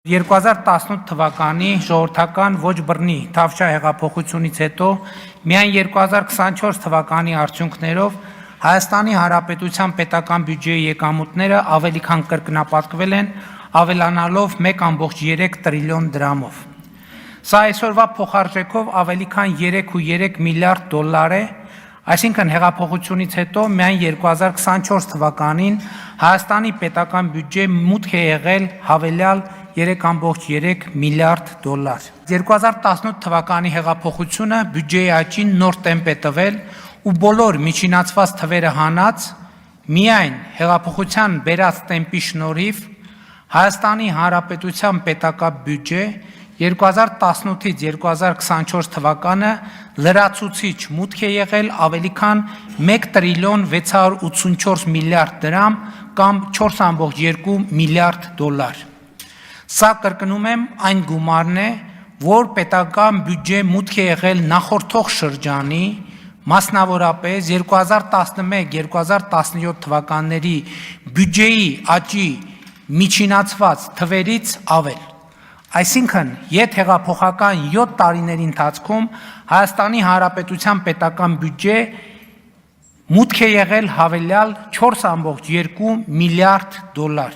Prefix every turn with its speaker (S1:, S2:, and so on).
S1: 2018 թվականի ժողովրդական ոչ բռնի Թավշյա հեղափոխությունից հետո միայն 2024 թվականի արդյունքներով Հայաստանի Հանրապետության պետական բյուջեի եկամուտները ավելի քան կրկնապատկվել են, ավելանալով 1.3 տրիլիոն դրամով։ Սա այսօրվա փոխարժեքով ավելի քան 3.3 միլիարդ դոլար է, այսինքն հեղափոխությունից հետո միայն 2024 թվականին Հայաստանի պետական բյուջե մուտք է եղել հավելյալ 3.3 միլիարդ դոլար։ 2018 թվականի հեղափոխությունը բյուջեի աճին նոր տեմպ է տվել ու բոլոր միջինացված թվերը հանած միայն հեղափոխության բերած տեմպի շնորհիվ Հայաստանի Հանրապետության պետական բյուջե 2018-ից 2024 թվականը լրացուցիչ մուտք է եղել ավելի քան 1 տրիլիոն 684 միլիարդ դրամ կամ 4.2 միլիարդ դոլար։ Սա կրկնում եմ այն գումարն է, որ պետական բյուջե մուտք է եղել նախորդող շրջանի, մասնավորապես 2011-2017 թվականների բյուջեի աճի միջինացված թվերից ավել։ Այսինքն, յետհեղափոխական 7 տարիների ընթացքում Հայաստանի Հանրապետության պետական բյուջե մուտք է եղել հավելյալ 4.2 միլիարդ դոլար։